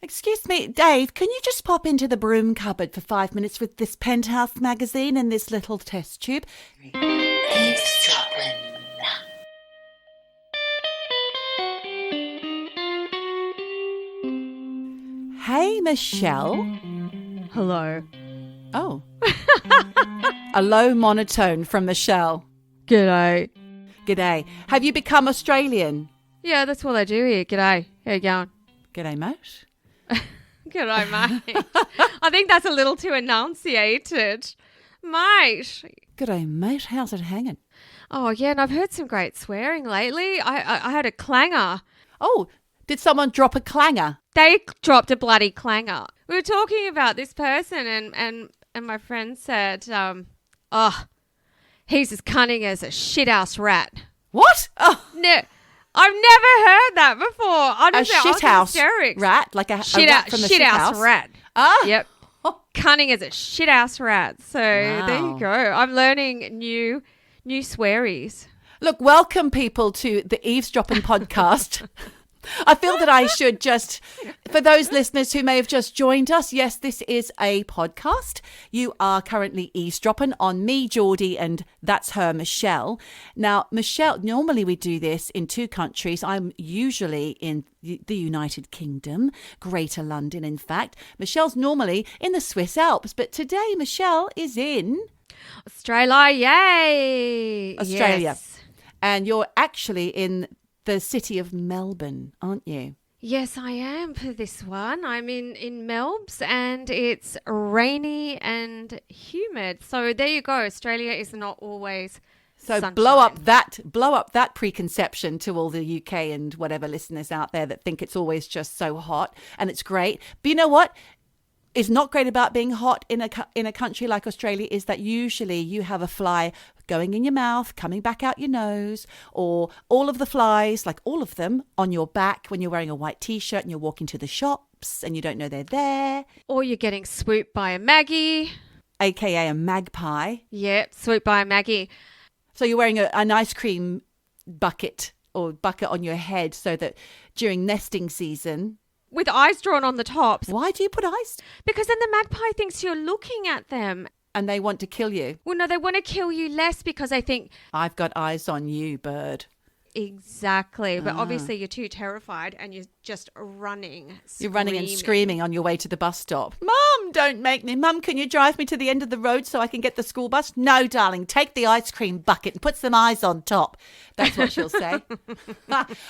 Excuse me, Dave, can you just pop into the broom cupboard for 5 minutes with this Penthouse magazine and this little test tube? Eavesdroppin. Hey, Michelle. Hello. Oh. A low monotone from Michelle. G'day. G'day. Have you become Australian? Yeah, that's what I do here. G'day. How you going? G'day, mate. G'day, mate. I think that's a little too enunciated. Mate. G'day, mate. How's it hanging? Oh, yeah, and I've heard some great swearing lately. I had a clanger. Oh, did someone drop a clanger? They dropped a bloody clanger. We were talking about this person and my friend said, he's as cunning as a shithouse rat. What? Oh, No, I've never heard that before. Honestly, a shithouse rat? Like a rat from the shithouse? Rat. Ah. Yep. Cunning as a shithouse rat. So there you go. I'm learning new swearies. Look, welcome people to the Eavesdroppin podcast. I feel that I should just, for those listeners who may have just joined us, yes, this is a podcast. You are currently eavesdropping on me, Geordie, and that's her, Michelle. Now, Michelle, normally we do this in two countries. I'm usually in the United Kingdom, Greater London, in fact. Michelle's normally in the Swiss Alps, but today Michelle is in Australia, yay! Australia. Yes. And you're actually in the city of Melbourne, aren't you? Yes, I am for this one. I'm in Melbs and it's rainy and humid. So there you go. Australia is not always sunshine. blow up that preconception to all the UK and whatever listeners out there that think it's always just so hot and it's great. But you know what is not great about being hot in a country like Australia is that usually you have a fly going in your mouth, coming back out your nose, or all of the flies, like all of them, on your back when you're wearing a white T-shirt and you're walking to the shops and you don't know they're there. Or you're getting swooped by a Maggie. AKA a magpie. Yep, swooped by a Maggie. So you're wearing an ice cream bucket on your head so that during nesting season... With eyes drawn on the tops. Why do you put eyes? Because then the magpie thinks you're looking at them. And they want to kill you. Well, no, they want to kill you less because they think... I've got eyes on you, bird. Exactly. But obviously you're too terrified and you're just running. You're running and screaming on your way to the bus stop. Mum, don't make me. Mum, can you drive me to the end of the road so I can get the school bus? No, darling. Take the ice cream bucket and put some eyes on top. That's what she'll say.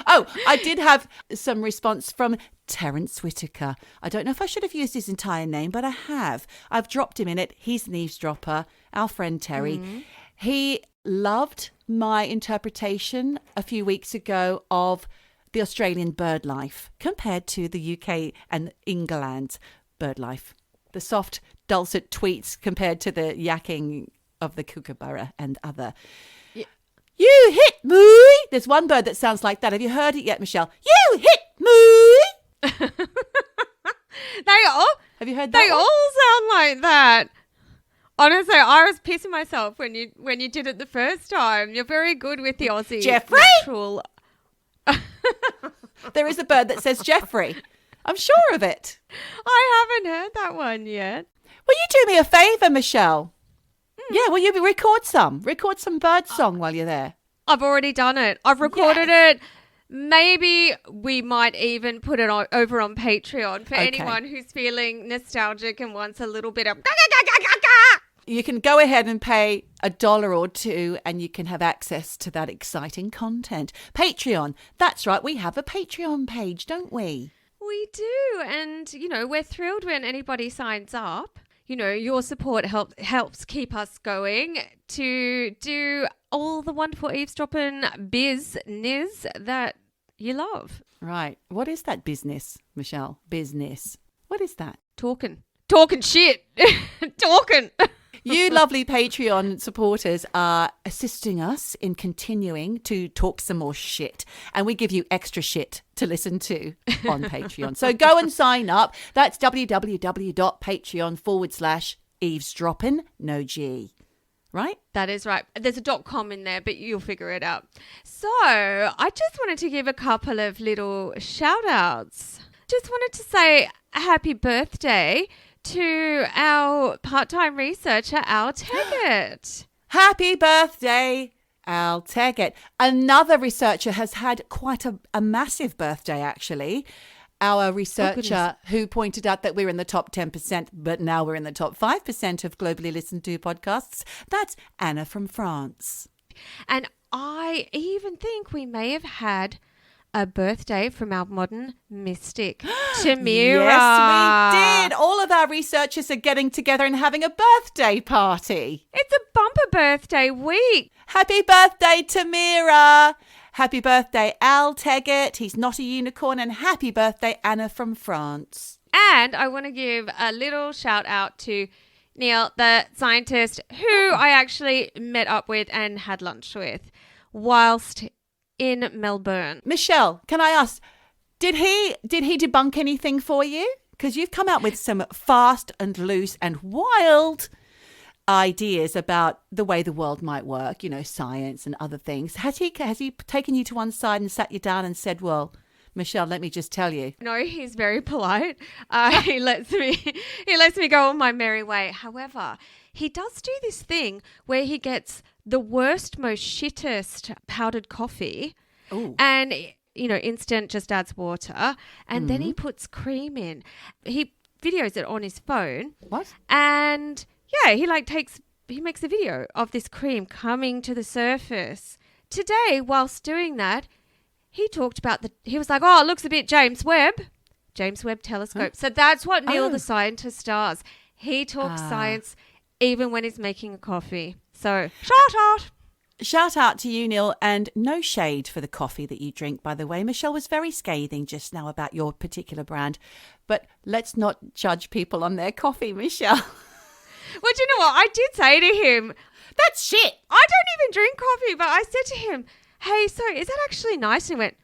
Oh, I did have some response from Terence Whitaker. I don't know if I should have used his entire name, but I have. I've dropped him in it. He's an eavesdropper, our friend Terry. Mm-hmm. He loved my interpretation a few weeks ago of the Australian bird life compared to the UK and England's bird life. The soft, dulcet tweets compared to the yakking of the kookaburra and other. Yeah. You hit moo! There's one bird that sounds like that. Have you heard it yet, Michelle? You hit moo! Have you heard that? They all sound like that. Honestly, I was pissing myself when you did it the first time. You're very good with the Aussie. Jeffrey! Natural. There is a bird that says Jeffrey. I'm sure of it. I haven't heard that one yet. Will you do me a favour, Michelle? Yeah, will you record some bird song while you're there? I've already done it. I've recorded it. Maybe we might even put it over on Patreon for anyone who's feeling nostalgic and wants a little bit of... You can go ahead and pay $1 or $2 and you can have access to that exciting content. Patreon. That's right. We have a Patreon page, don't we? We do. And, we're thrilled when anybody signs up. Your support helps keep us going to do all the wonderful eavesdropping business that you love. Right. What is that business, Michelle? Business. What is that? Talking shit. Talking. You lovely Patreon supporters are assisting us in continuing to talk some more shit. And we give you extra shit to listen to on Patreon. So go and sign up. That's www.patreon.com/eavesdroppin, no G. Right? That is right. There's a .com in there, but you'll figure it out. So I just wanted to give a couple of little shout outs. Just wanted to say happy birthday to our part-time researcher, Al Taggart. Happy birthday, Al Taggart. Another researcher has had quite a massive birthday, actually. Our researcher who pointed out that we're in the top 10%, but now we're in the top 5% of globally listened to podcasts. That's Anna from France. And I even think we may have had a birthday from our modern mystic, Tamira. Yes, we did. All of our researchers are getting together and having a birthday party. It's a bumper birthday week. Happy birthday, Tamira. Happy birthday, Al Taggart. He's not a unicorn. And happy birthday, Anna from France. And I want to give a little shout out to Neil, the scientist who I actually met up with and had lunch with whilst in Melbourne. Michelle, can I ask, did he debunk anything for you? Because you've come out with some fast and loose and wild ideas about the way the world might work, science and other things. Has he taken you to one side and sat you down and said, well, Michelle, let me just tell you. No, he's very polite. He lets me go on my merry way. However, he does do this thing where he gets the worst, most shittest powdered coffee. Ooh. And, instant, just adds water. And then he puts cream in. He videos it on his phone. What? And yeah, he makes a video of this cream coming to the surface. Today, whilst doing that, he talked about he was like, oh, it looks a bit James Webb telescope. Huh? So that's what Neil the scientist does. He talks science even when he's making a coffee. So Shout out to you, Neil, and no shade for the coffee that you drink, by the way. Michelle was very scathing just now about your particular brand, but let's not judge people on their coffee, Michelle. Well, do you know what? I did say to him, that's shit. I don't even drink coffee, but I said to him, hey, so is that actually nice? And he went,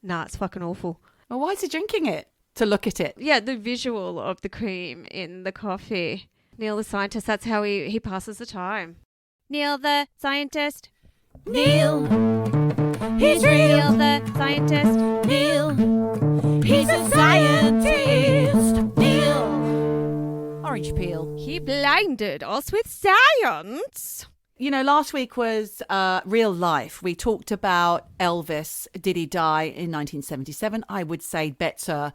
nah, it's fucking awful. Well, why is he drinking it? To look at it. Yeah, the visual of the cream in the coffee. Neil the scientist, that's how he passes the time. Neil the scientist. Neil, he's real. Neil the scientist. Neil, he's a scientist. Neil. Orange peel. He blinded us with science. Last week was real life. We talked about Elvis. Did he die in 1977? I would say bets are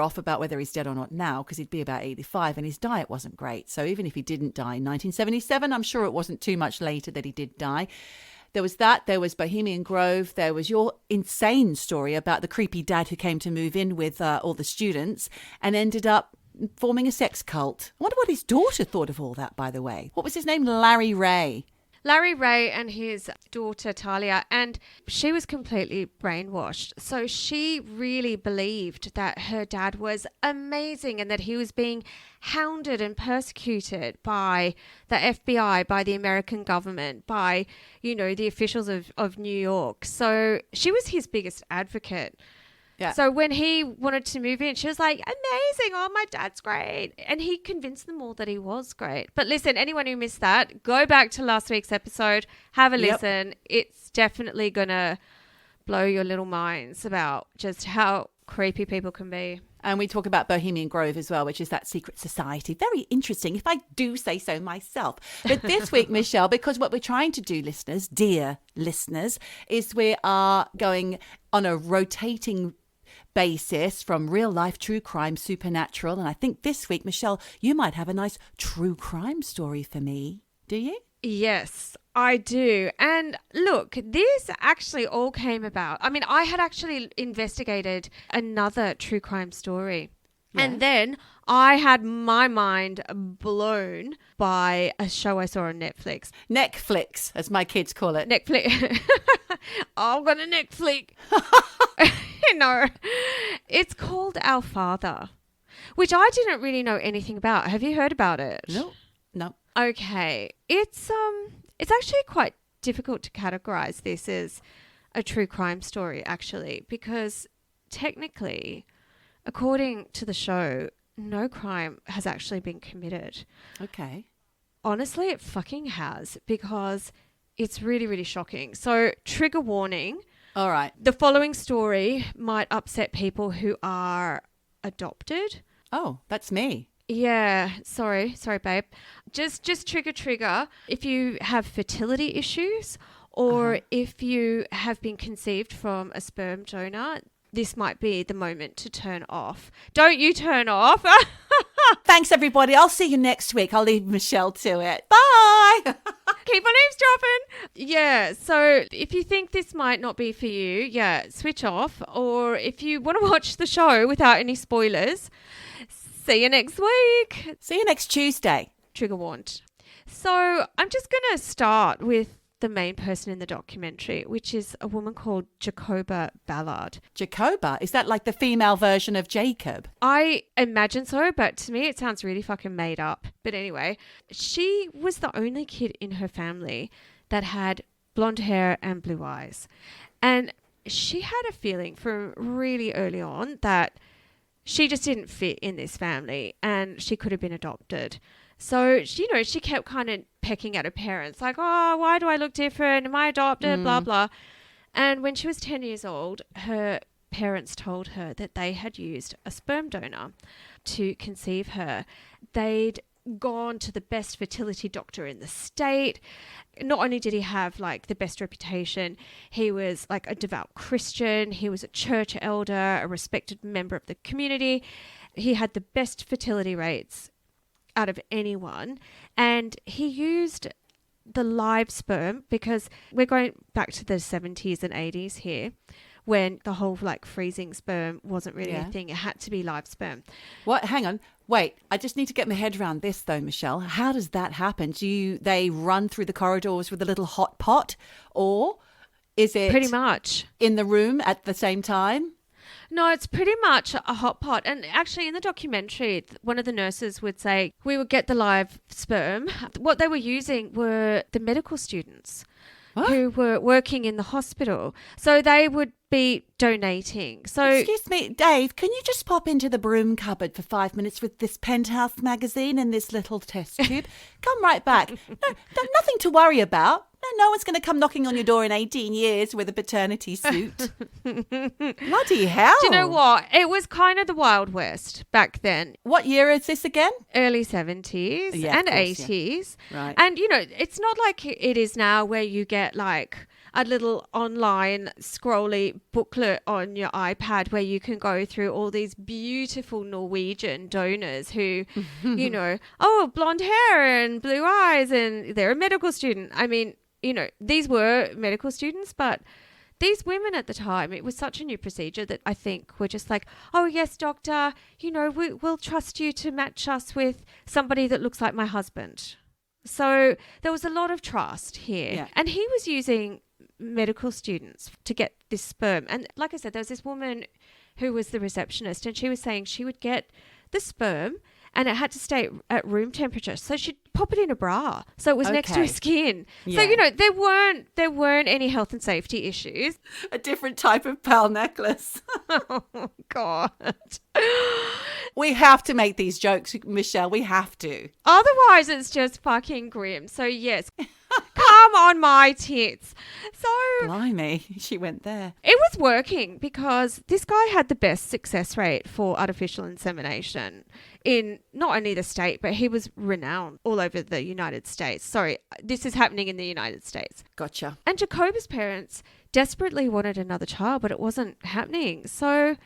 off about whether he's dead or not now, because he'd be about 85 and his diet wasn't great. So even if he didn't die in 1977, I'm sure it wasn't too much later that he did die. There was that. There was Bohemian Grove. There was your insane story about the creepy dad who came to move in with all the students and ended up forming a sex cult. I wonder what his daughter thought of all that, by the way. What was his name? Larry Ray. Larry Ray and his daughter Talia, and she was completely brainwashed. So she really believed that her dad was amazing and that he was being hounded and persecuted by the FBI, by the American government, by, the officials of New York. So she was his biggest advocate. Yeah. So when he wanted to move in, she was like, amazing. Oh, my dad's great. And he convinced them all that he was great. But listen, anyone who missed that, go back to last week's episode, have a listen. It's definitely going to blow your little minds about just how creepy people can be. And we talk about Bohemian Grove as well, which is that secret society. Very interesting, if I do say so myself. But this week, Michelle, because what we're trying to do, listeners, dear listeners, is we are going on a rotating basis from real life, true crime, supernatural. And I think this week, Michelle, you might have a nice true crime story for me. Do you? Yes, I do. And look, this actually all came about. I mean, I had actually investigated another true crime story. Yes. And then I had my mind blown by a show I saw on Netflix. Netflix, as my kids call it. Netflix. I'm going to Netflix. No, it's called Our Father, which I didn't really know anything about. Have you heard about it? No. Okay. It's actually quite difficult to categorize this as a true crime story, actually, because technically, according to the show, no crime has actually been committed. Okay. Honestly, it fucking has, because it's really, really shocking. So, trigger warning. All right. The following story might upset people who are adopted Oh, that's me. Yeah, sorry, babe. Just trigger. If you have fertility issues or if you have been conceived from a sperm donor, this might be the moment to turn off. Don't you turn off. Thanks, everybody. I'll see you next week. I'll leave Michelle to it. Bye. Keep on eavesdropping. Yeah, so if you think this might not be for you, switch off. Or if you want to watch the show without any spoilers, see you next week. See you next Tuesday. Trigger warned. So I'm just going to start with the main person in the documentary, which is a woman called Jacoba Ballard. Jacoba? Is that like the female version of Jacob? I imagine so, but to me it sounds really fucking made up. But anyway, she was the only kid in her family that had blonde hair and blue eyes. And she had a feeling from really early on that she just didn't fit in this family and she could have been adopted. So, she kept kind of pecking at her parents, like, oh, why do I look different? Am I adopted? Blah, blah. And when she was 10 years old, her parents told her that they had used a sperm donor to conceive her. They'd gone to the best fertility doctor in the state. Not only did he have, like, the best reputation, he was, like, a devout Christian. He was a church elder, a respected member of the community. He had the best fertility rates out of anyone, and he used the live sperm because we're going back to the 70s and 80s here when the whole like freezing sperm wasn't really a thing. It had to be live sperm. What? Hang on. Wait, I just need to get my head around this though, Michelle. How does that happen? They run through the corridors with a little hot pot, or is it pretty much in the room at the same time? No, it's pretty much a hot pot. And actually in the documentary, one of the nurses would say, we would get the live sperm. What they were using were the medical students who were working in the hospital. So they would be donating. So, excuse me, Dave, can you just pop into the broom cupboard for 5 minutes with this Penthouse magazine and this little test tube? Come right back. No, nothing to worry about. No one's going to come knocking on your door in 18 years with a paternity suit. Bloody hell. Do you know what? It was kind of the Wild West back then. What year is this again? Early 70s and 80s. Yeah. Right. And, it's not like it is now where you get like a little online scrolly booklet on your iPad where you can go through all these beautiful Norwegian donors who, blonde hair and blue eyes and they're a medical student. I mean, these were medical students, but these women at the time, it was such a new procedure that I think were just like, oh, yes, doctor, we'll trust you to match us with somebody that looks like my husband. So there was a lot of trust here. Yeah. And he was using medical students to get this sperm. And like I said, there was this woman who was the receptionist and she was saying she would get the sperm and it had to stay at room temperature. So she'd pop it in a bra. So it was next to her skin. Yeah. So, there weren't any health and safety issues. A different type of pearl necklace. Oh, God. We have to make these jokes, Michelle. We have to. Otherwise, it's just fucking grim. So, yes. Come on my tits. So blimey, she went there. It was working because this guy had the best success rate for artificial insemination in not only the state, but he was renowned all over the United States. Sorry, this is happening in the United States. Gotcha. And Jacoba's parents desperately wanted another child, but it wasn't happening. So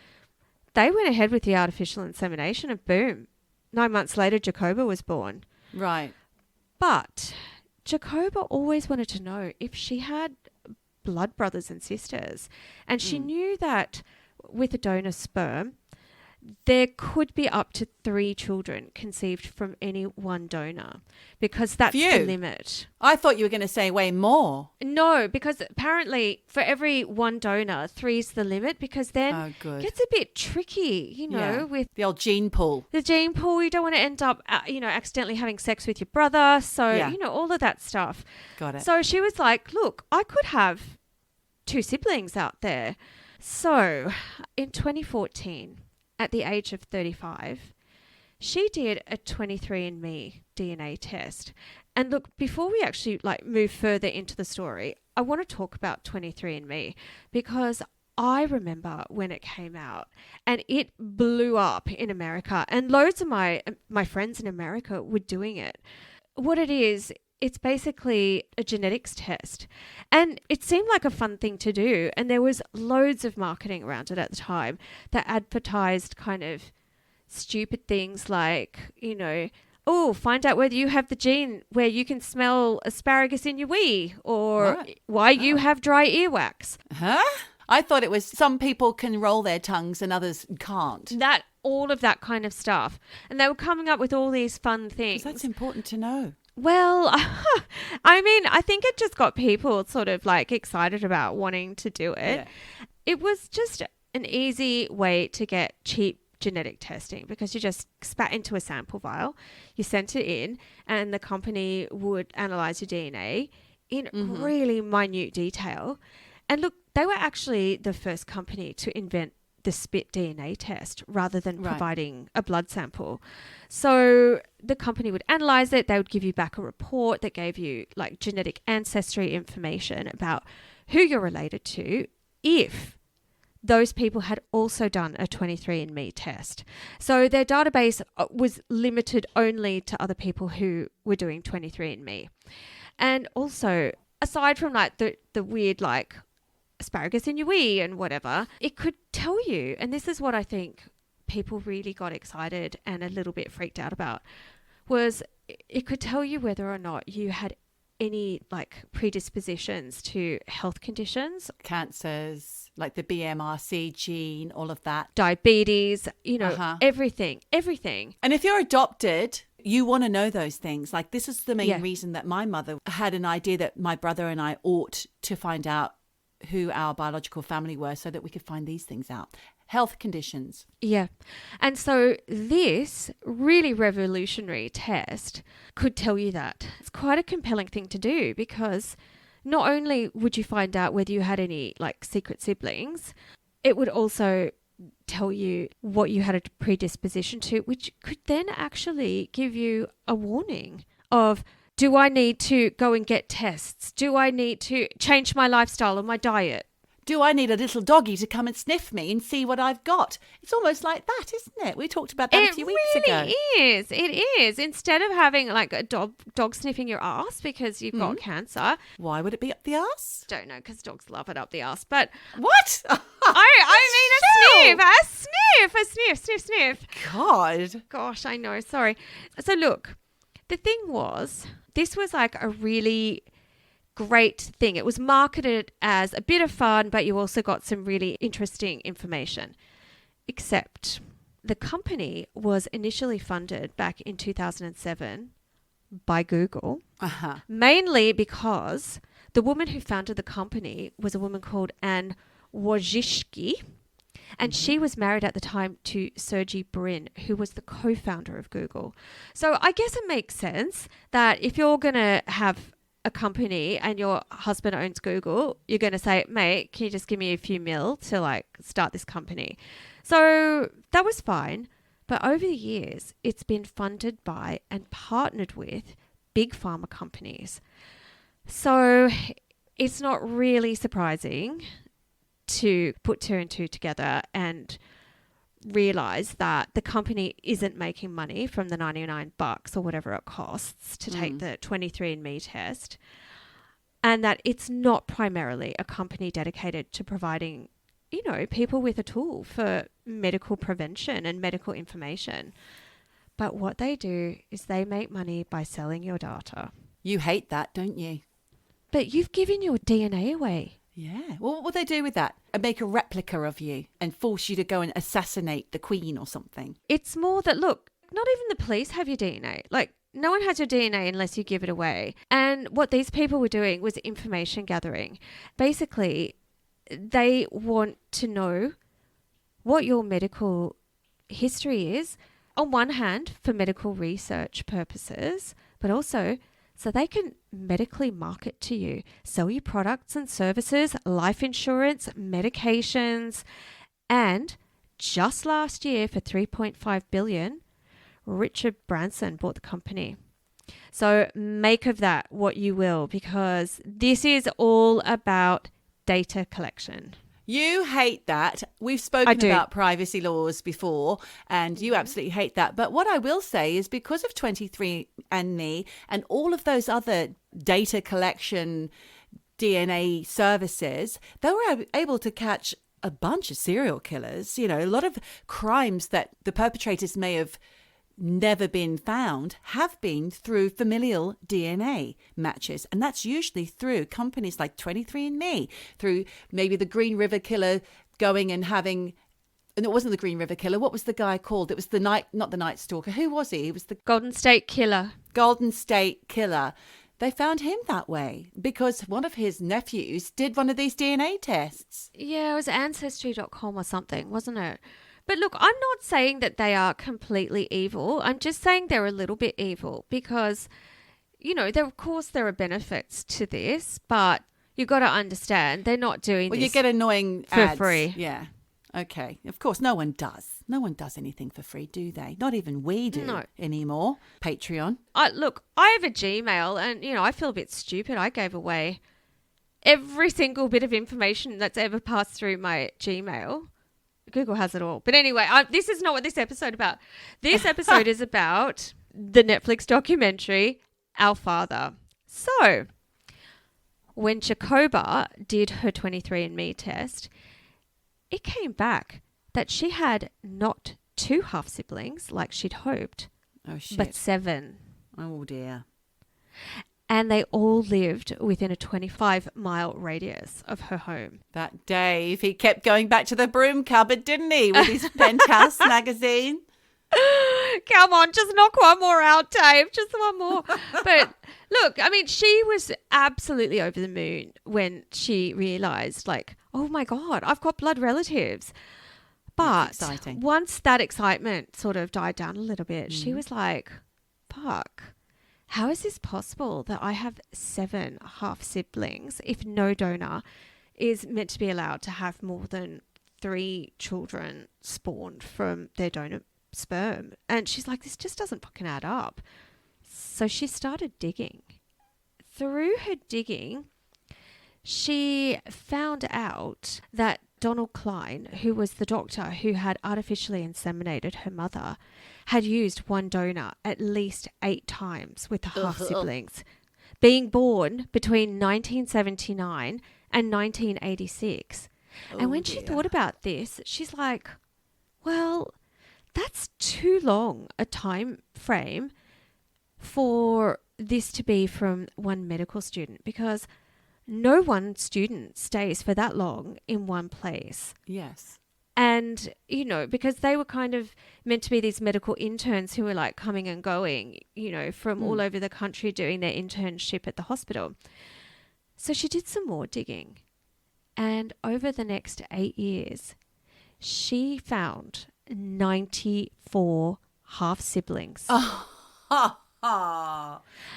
they went ahead with the artificial insemination and boom, 9 months later, Jacoba was born. Right. But Jacoba always wanted to know if she had blood brothers and sisters. And she knew that with a donor sperm, there could be up to 3 children conceived from any one donor because that's the limit. I thought you were going to say way more. No, because apparently for every one donor, 3's the limit because then it gets a bit tricky, with the old gene pool. The gene pool, you don't want to end up, accidentally having sex with your brother. So, all of that stuff. Got it. So she was like, look, I could have 2 siblings out there. So in 2014, at the age of 35, she did a 23andMe DNA test. And look, before we actually move further into the story, I want to talk about 23andMe because I remember when it came out and it blew up in America, and loads of my friends in America were doing it. What it is, it's basically a genetics test, and it seemed like a fun thing to do. And there was loads of marketing around it at the time that advertised kind of stupid things like, you know, oh, find out whether you have the gene where you can smell asparagus in your wee, or why you have dry earwax. Huh? I thought it was some people can roll their tongues and others can't. All of that kind of stuff. And they were coming up with all these fun things. That's important to know. Well, I mean, I think it just got people sort of like excited about wanting to do it. Yeah. It was just an easy way to get cheap genetic testing, because you just spat into a sample vial, you sent it in, and the company would analyze your DNA in really minute detail. And look, they were actually the first company to invent the spit DNA test rather than providing a blood sample. So the company would analyze it. They would give you back a report that gave you like genetic ancestry information about who you're related to if those people had also done a 23andMe test. So their database was limited only to other people who were doing 23andMe. And also, aside from like the weird like asparagus in your wee and whatever, it could tell you, and this is what I think people really got excited and a little bit freaked out about, was it could tell you whether or not you had any like predispositions to health conditions. Cancers, like the BMRC gene, all of that. Diabetes, you know, everything. And if you're adopted, you want to know those things. Like this is the main reason that my mother had an idea that my brother and I ought to find out who our biological family were so that we could find these things out. Health conditions. Yeah. And so this really revolutionary test could tell you that. It's quite a compelling thing to do, because not only would you find out whether you had any like secret siblings, it would also tell you what you had a predisposition to, which could then actually give you a warning of, do I need to go and get tests? Do I need to change my lifestyle or my diet? Do I need a little doggy to come and sniff me and see what I've got? It's almost like that, isn't it? We talked about that a few weeks ago. It is. Instead of having like a dog sniffing your ass because you've got cancer. Why would it be up the ass? Don't know, because dogs love it up the ass. But what? I mean a sniff. God. Gosh, I know. Sorry. So look, the thing was, this was like a really great thing. It was marketed as a bit of fun, but you also got some really interesting information. Except the company was initially funded back in 2007 by Google, mainly because the woman who founded the company was a woman called Anne Wojcicki, and she was married at the time to Sergey Brin, who was the co-founder of Google. So I guess it makes sense that if you're going to have a company and your husband owns Google, you're going to say, mate, can you just give me a few mil to like start this company? So that was fine. But over the years, it's been funded by and partnered with big pharma companies. So it's not really surprising to put two and two together and realize that the company isn't making money from the $99 or whatever it costs to take the 23andMe test, and that it's not primarily a company dedicated to providing, you know, people with a tool for medical prevention and medical information. But what they do is they make money by selling your data. You hate that, don't you? But you've given your DNA away. Yeah. Well, what would they do with that? Make a replica of you and force you to go and assassinate the Queen or something? It's more that, look, not even the police have your DNA. Like, no one has your DNA unless you give it away. And what these people were doing was information gathering. Basically, they want to know what your medical history is, on one hand, for medical research purposes, but also so they can medically market to you, sell you products and services, life insurance, medications. And just last year, for $3.5 billion, Richard Branson bought the company. So make of that what you will, because this is all about data collection. You hate that. We've spoken do. about privacy laws before, and you absolutely hate that. But what I will say is because of 23andMe and all of those other data collection DNA services, they were able to catch a bunch of serial killers. You know, a lot of crimes that the perpetrators may have never been found have been through familial DNA matches. And that's usually through companies like 23andMe, through maybe the Green River Killer going and having, and it wasn't the Green River Killer. What was the guy called? It was the night, not the Night Stalker. Who was he? He was the Golden State Killer. Golden State Killer. They found him that way because one of his nephews did one of these DNA tests. Yeah, it was Ancestry.com or something, wasn't it? But look, I'm not saying that they are completely evil. I'm just saying they're a little bit evil because, you know, of course there are benefits to this, but you've got to understand they're not doing this you get annoying for ads. free. Yeah. Okay. Of course, no one does. No one does anything for free, do they? Not even we do anymore. Patreon. Look, I have a Gmail and, you know, I feel a bit stupid. I gave away every single bit of information that's ever passed through my Gmail. Google has it all. But anyway, this is not what this episode is about. This episode is about the Netflix documentary, Our Father. So, when Jacoba did her 23andMe test, it came back that she had not 2 half-siblings like she'd hoped, but 7. Oh, dear. And they all lived within a 25-mile radius of her home. That Dave, he kept going back to the broom cupboard, didn't he, with his penthouse magazine? Come on, just knock one more out, Dave. Just one more. But look, I mean, she was absolutely over the moon when she realised, like, oh my God, I've got blood relatives. But once that excitement sort of died down a little bit, she was like, fuck. How is this possible that I have 7 half-siblings if no donor is meant to be allowed to have more than 3 children spawned from their donor sperm? And she's like, this just doesn't fucking add up. So she started digging. Through her digging, she found out that Donald Cline, who was the doctor who had artificially inseminated her mother, had used one donor at least 8 times with the half-siblings, being born between 1979 and 1986. And when she thought about this, she's like, well, that's too long a time frame for this to be from one medical student, because no one student stays for that long in one place. Yes. And, you know, because they were kind of meant to be these medical interns who were like coming and going, you know, from all over the country doing their internship at the hospital. So she did some more digging. And over the next 8 years, she found 94 half-siblings.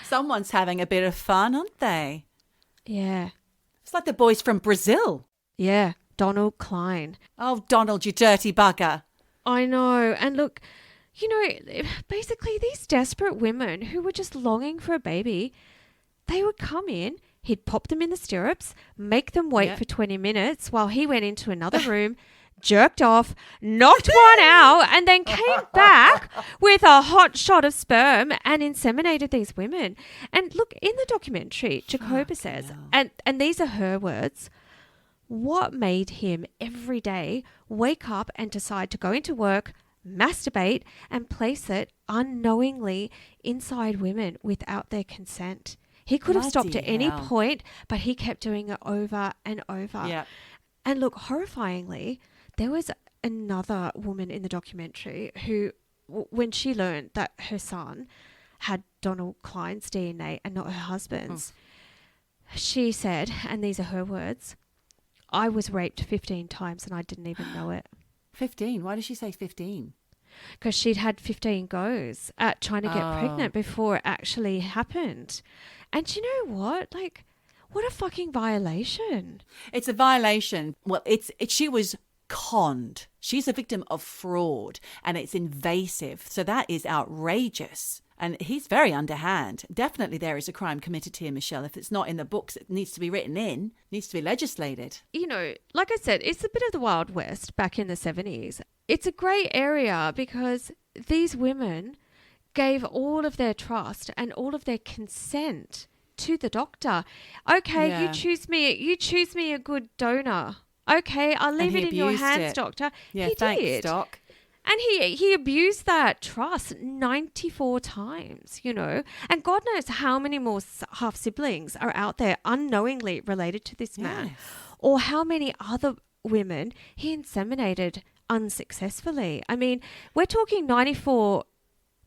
Someone's having a bit of fun, aren't they? Yeah. It's like the boys from Brazil. Yeah. Donald Cline. Oh, Donald, you dirty bugger. I know. And look, you know, basically these desperate women who were just longing for a baby, they would come in, he'd pop them in the stirrups, make them wait for 20 minutes while he went into another room, jerked off, knocked one out, and then came back with a hot shot of sperm and inseminated these women. And look, in the documentary, Jacoba says, and these are her words, what made him every day wake up and decide to go into work, masturbate, and place it unknowingly inside women without their consent? He could have stopped at any point, but he kept doing it over and over. Yeah. And look, horrifyingly, there was another woman in the documentary who, when she learned that her son had Donald Cline's DNA and not her husband's, she said, and these are her words, I was raped 15 times and I didn't even know it. 15? Why did she say 15? Because she'd had 15 goes at trying to get pregnant before it actually happened. And you know what? Like, what a fucking violation. It's a violation. Well, she was conned. She's a victim of fraud and it's invasive. So that is outrageous. And he's very underhand. Definitely there is a crime committed here, Michelle. If it's not in the books, it needs to be written in, needs to be legislated. You know, like I said, it's a bit of the Wild West back in the 70s. It's a grey area because these women gave all of their trust and all of their consent to the doctor. Okay, Yeah. you choose me a good donor. Okay, I'll leave And it he in your abused hands, it. doctor. Yeah, he thanks, did. Doc. And he abused that trust 94 times, you know. And God knows how many more half-siblings are out there unknowingly related to this man. Yes. Or how many other women he inseminated unsuccessfully. I mean, we're talking 94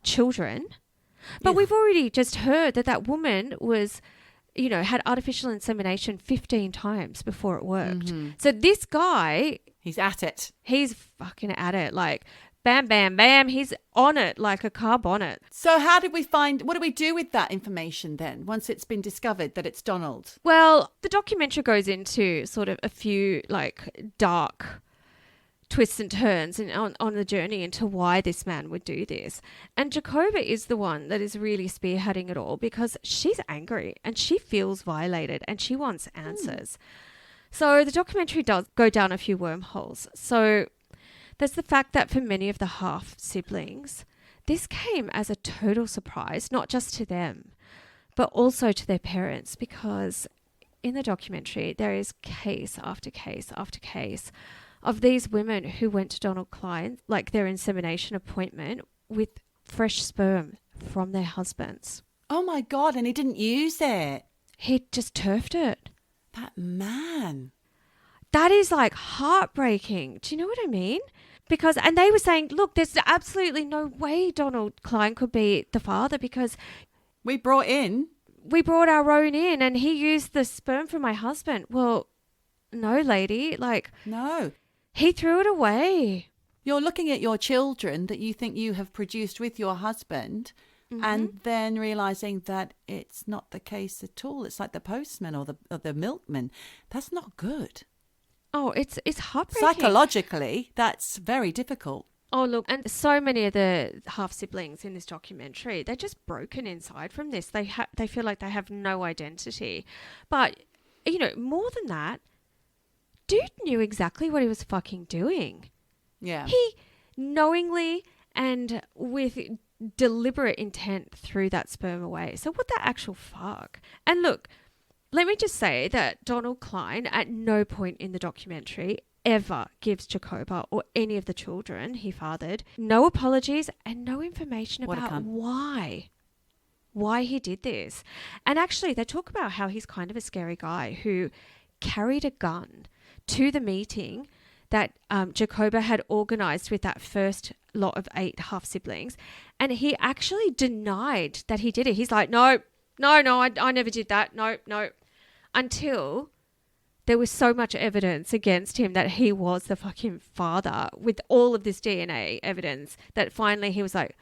children. But we've already just heard that woman was, you know, had artificial insemination 15 times before it worked. Mm-hmm. So this guy, He's at it. he's fucking at it. Like, bam, bam, bam. He's on it like a car bonnet. So what do we do with that information then, once it's been discovered that it's Donald? Well, the documentary goes into sort of a few like dark twists and turns on the journey into why this man would do this. And Jacoba is the one that is really spearheading it all because she's angry and she feels violated and she wants answers. So the documentary does go down a few wormholes. So there's the fact that for many of the half siblings, this came as a total surprise, not just to them, but also to their parents, because in the documentary, there is case after case after case of these women who went to Donald Cline, like their insemination appointment, with fresh sperm from their husbands. Oh my God, and he didn't use it. He just turfed it. That man. That is like heartbreaking. Do you know what I mean? Because, and they were saying, look, there's absolutely no way Donald Cline could be the father because We brought our own in and he used the sperm from my husband. Well, no, lady, like No. he threw it away. You're looking at your children that you think you have produced with your husband and then realizing that it's not the case at all. It's like the postman or the milkman. That's not good. Oh, it's heartbreaking. Psychologically, that's very difficult. Oh, look, and so many of the half-siblings in this documentary, they're just broken inside from this. They feel like they have no identity. But, you know, more than that, dude knew exactly what he was fucking doing. Yeah. He knowingly and with deliberate intent threw that sperm away. So what the actual fuck? And look, let me just say that Donald Cline at no point in the documentary ever gives Jacoba or any of the children he fathered no apologies and no information What a about cunt. why he did this. And actually, they talk about how he's kind of a scary guy who carried a gun to the meeting that Jacoba had organised with that first lot of 8 half-siblings. And he actually denied that he did it. He's like, no, I never did that. No. Until there was so much evidence against him that he was the fucking father with all of this DNA evidence that finally he was like,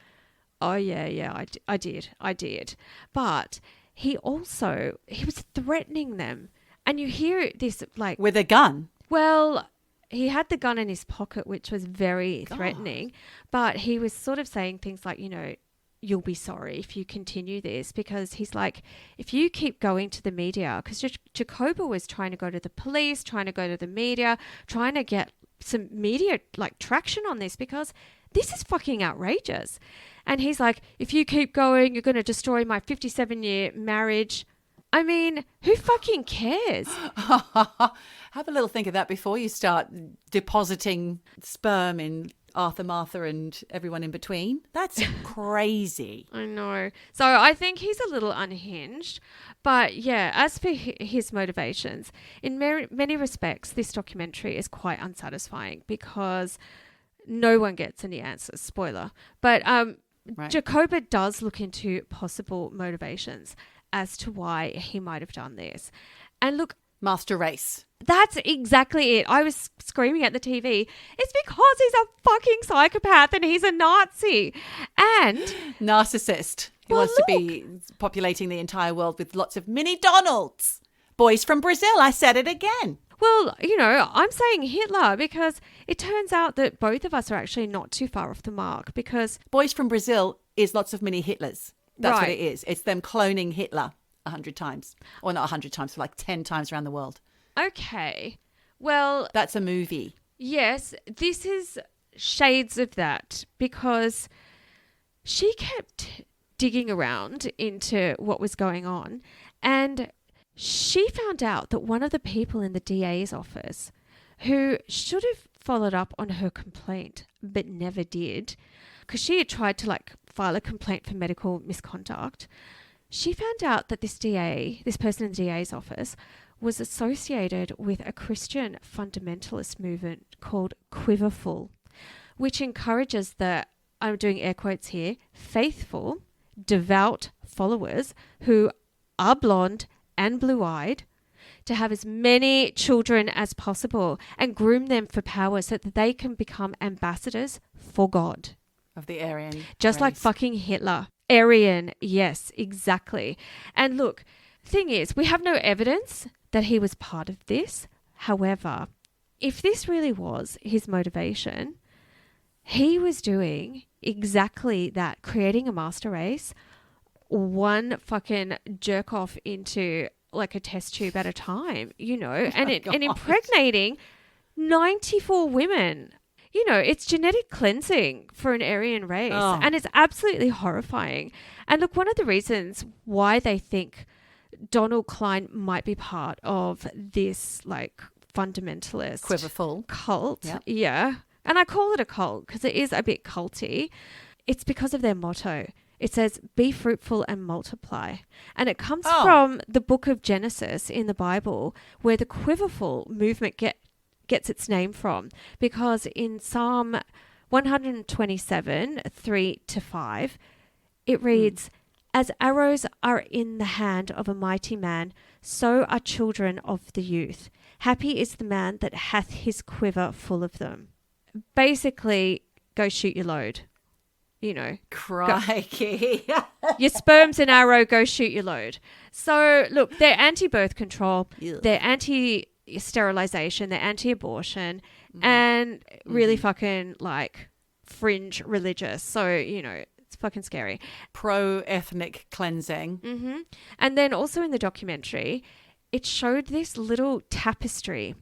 oh, yeah, I did. But he was threatening them. And you hear this like... With a gun? Well, he had the gun in his pocket, which was very threatening. But he was sort of saying things like, you know, you'll be sorry if you continue this, because he's like, if you keep going to the media, because Jacoba was trying to go to the police, trying to go to the media, trying to get some media like traction on this, because this is fucking outrageous. And he's like, if you keep going, you're going to destroy my 57-year marriage. I mean, who fucking cares? Have a little think of that before you start depositing sperm in Arthur, Martha and everyone in between. That's crazy. I know. So I think he's a little unhinged. But yeah, as for his motivations, in many respects, this documentary is quite unsatisfying because no one gets any answers. Spoiler. But Right. Jacoba does look into possible motivations as to why he might have done this. And look, Master race. that's exactly it. I was screaming at the TV. It's because he's a fucking psychopath and he's a Nazi. And Narcissist. He Well, wants to be populating the entire world with lots of mini Donalds. Boys from Brazil. I said it again. well, you know, I'm saying Hitler because it turns out that both of us are actually not too far off the mark because Boys from Brazil is lots of mini Hitlers. That's what Right. it is. It's them cloning Hitler 100 times. Or not 100 times, like 10 times around the world. Okay. Well, That's a movie. yes, this is shades of that because she kept digging around into what was going on, and she found out that one of the people in the DA's office who should have followed up on her complaint but never did, because she had tried to file a complaint for medical misconduct. She found out that this person in the DA's office, was associated with a Christian fundamentalist movement called Quiverful, which encourages the, I'm doing air quotes here, faithful, devout followers who are blonde and blue-eyed to have as many children as possible and groom them for power so that they can become ambassadors for God. Of the Aryan Just like race. fucking Hitler. Aryan, yes, exactly. And look, thing is, we have no evidence that he was part of this. However, if this really was his motivation, he was doing exactly that, creating a master race, one fucking jerk off into like a test tube at a time, and impregnating 94 women. It's genetic cleansing for an Aryan race, and it's absolutely horrifying. And look, one of the reasons why they think Donald Cline might be part of this fundamentalist Quiverful cult, Yep. yeah, and I call it a cult because it is a bit culty. It's because of their motto. It says, be fruitful and multiply. And it comes from the book of Genesis in the Bible, where the Quiverful movement gets its name from, because in Psalm 127, 3-5, it reads, as arrows are in the hand of a mighty man, so are children of the youth. Happy is the man that hath his quiver full of them. Basically, go shoot your load. Crikey. Your sperm's an arrow, go shoot your load. So, look, they're anti-birth control. Ew. They're anti-sterilization. They're anti-abortion. And really fucking, fringe religious. So, it's fucking scary. Pro-ethnic cleansing. Mm-hmm. And then also in the documentary, it showed this little tapestry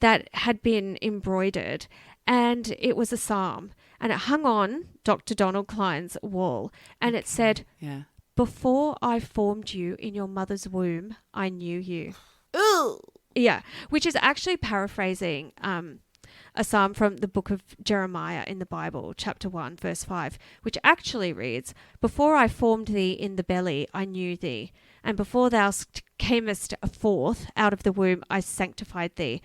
that had been embroidered, and it was a psalm. And it hung on Dr. Donald Cline's wall, and it said, Yeah. before I formed you in your mother's womb, I knew you. Ooh. Yeah, which is actually paraphrasing a psalm from the book of Jeremiah in the Bible, chapter 1, verse 5, which actually reads, before I formed thee in the belly, I knew thee. And before thou camest forth out of the womb, I sanctified thee.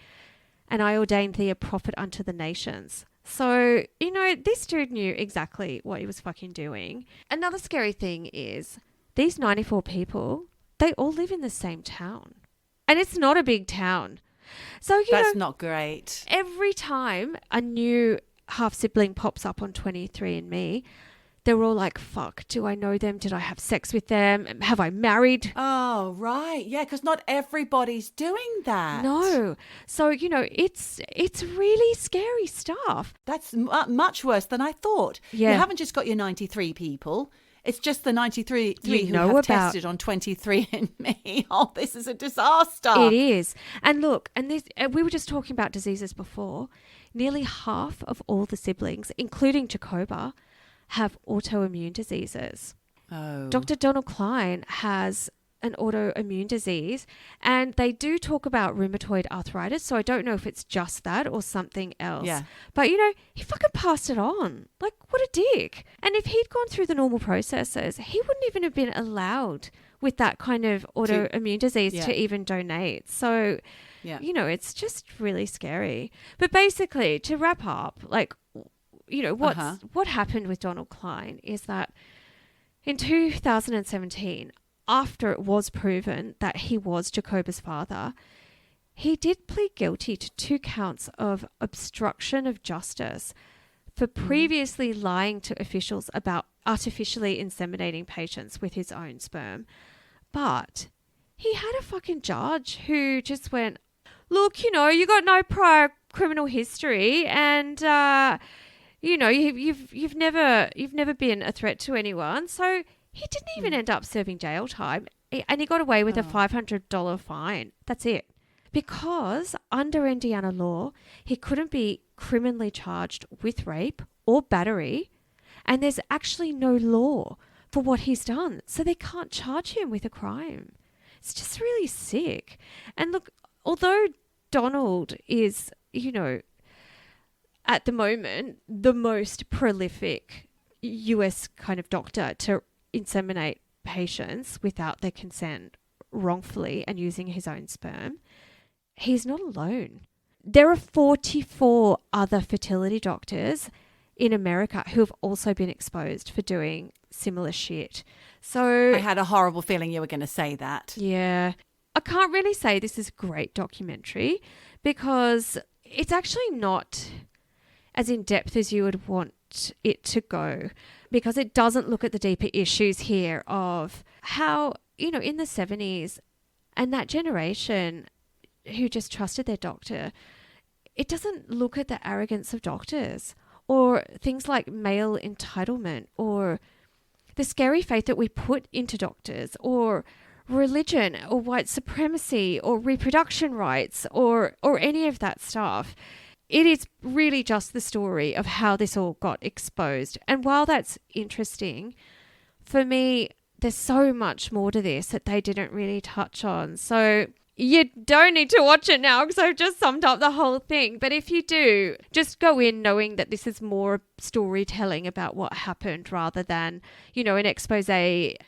And I ordained thee a prophet unto the nations. So, this dude knew exactly what he was fucking doing. Another scary thing is these 94 people, they all live in the same town. And it's not a big town. So, That's not great. every time a new half-sibling pops up on 23andMe, they're all like, fuck, do I know them? Did I have sex with them? Have I married? Oh, right. Yeah, because not everybody's doing that. No. So, it's really scary stuff. That's much worse than I thought. Yeah. You haven't just got your 93 people. It's just the 93 You who know have about- tested on 23andMe. Oh, this is a disaster. It is. And look, and this, we were just talking about diseases before. Nearly half of all the siblings, including Jacoba, have autoimmune diseases. Oh. Dr. Donald Cline has an autoimmune disease, and they do talk about rheumatoid arthritis, so I don't know if it's just that or something else. Yeah. But, he fucking passed it on. Like, what a dick. And if he'd gone through the normal processes, he wouldn't even have been allowed with that kind of autoimmune disease yeah. to even donate. So, Yeah. it's just really scary. But basically, to wrap up, what happened with Donald Cline is that in 2017, after it was proven that he was Jacoba's father, he did plead guilty to 2 counts of obstruction of justice for previously lying to officials about artificially inseminating patients with his own sperm. But he had a fucking judge who just went, look, you got no prior criminal history, and you've never been a threat to anyone, so He didn't even end up serving jail time, and he got away with a $500 fine. That's it. Because under Indiana law, he couldn't be criminally charged with rape or battery, and there's actually no law for what he's done, so they can't charge him with a crime. It's just really sick. And look, although Donald is, at the moment, the most prolific US kind of doctor to inseminate patients without their consent wrongfully and using his own sperm, he's not alone. There are 44 other fertility doctors in America who have also been exposed for doing similar shit. So I had a horrible feeling you were going to say that. Yeah. I can't really say this is a great documentary because it's actually not as in-depth as you would want it to go, because it doesn't look at the deeper issues here of how, in the 70s and that generation who just trusted their doctor, it doesn't look at the arrogance of doctors or things like male entitlement or the scary faith that we put into doctors or religion or white supremacy or reproduction rights or any of that stuff. It is really just the story of how this all got exposed. And while that's interesting, for me, there's so much more to this that they didn't really touch on. So you don't need to watch it now because I've just summed up the whole thing. But if you do, just go in knowing that this is more storytelling about what happened rather than, an expose.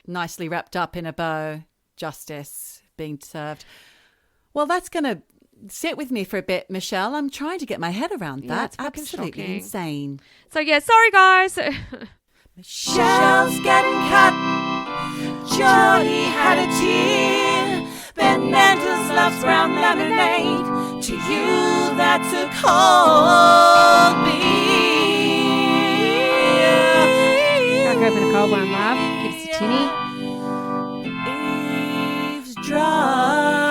Nicely wrapped up in a bow, justice being served. Well, that's going to sit with me for a bit, Michelle. I'm trying to get my head around that. It's fucking absolutely shocking. Insane. So yeah, sorry guys. Michelle's getting cut. Geordie had a tear. Ben Mendel's loves brown lemonade. To you, that's a cold beer. Crack open a cold one, love. Give us a tinny. Eavesdroppin.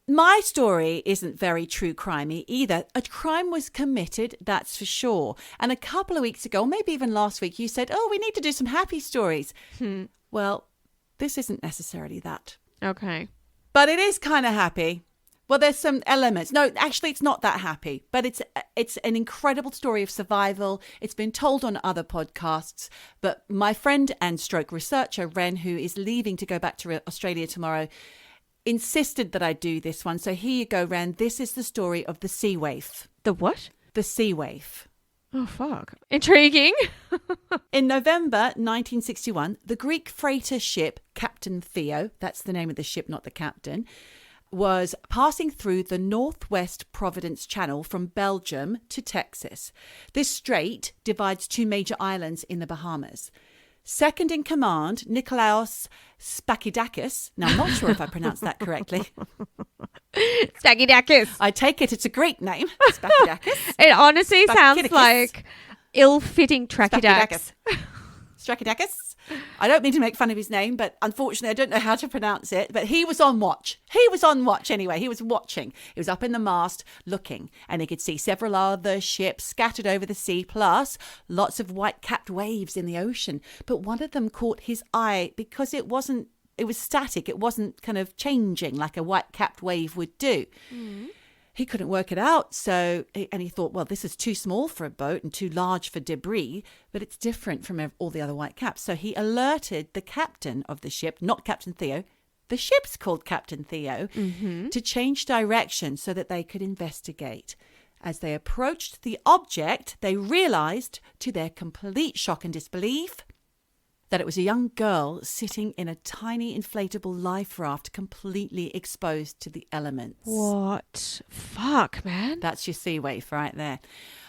My story isn't very true crimey either. A crime was committed, that's for sure. And a couple of weeks ago, maybe even last week, you said, we need to do some happy stories. Well, this isn't necessarily that. Okay. But it is kind of happy. Well, there's some elements. No, actually, it's not that happy. But it's an incredible story of survival. It's been told on other podcasts. But my friend and stroke researcher, Ren, who is leaving to go back to Australia tomorrow, insisted that I do this one. So here you go, Ren. This is the story of the Sea Waif. The what? The Sea Waif. Oh, fuck. Intriguing. In November 1961, the Greek freighter ship Captain Theo, that's the name of the ship, not the captain, was passing through the northwest Providence Channel from Belgium to Texas. This strait divides two major islands in the Bahamas. Second in command, Nikolaos Spakidakis. Now, I'm not sure if I pronounced that correctly. Spakidakis. I take it it's a Greek name, Spakidakis. It honestly sounds like ill-fitting Trachidax. Strakidakis. I don't mean to make fun of his name, but unfortunately I don't know how to pronounce it. But he was on watch. He was on watch anyway. He was watching. He was up in the mast looking, and he could see several other ships scattered over the sea, plus lots of white-capped waves in the ocean. But one of them caught his eye because it was static. It wasn't kind of changing like a white-capped wave would do. Mm. He couldn't work it out, and he thought, well, this is too small for a boat and too large for debris, but it's different from all the other white caps. So he alerted the captain of the ship, not Captain Theo, the ship's called Captain Theo, to change direction so that they could investigate. As they approached the object, they realized, to their complete shock and disbelief, that it was a young girl sitting in a tiny inflatable life raft completely exposed to the elements. What? Fuck, man. That's your sea waif right there.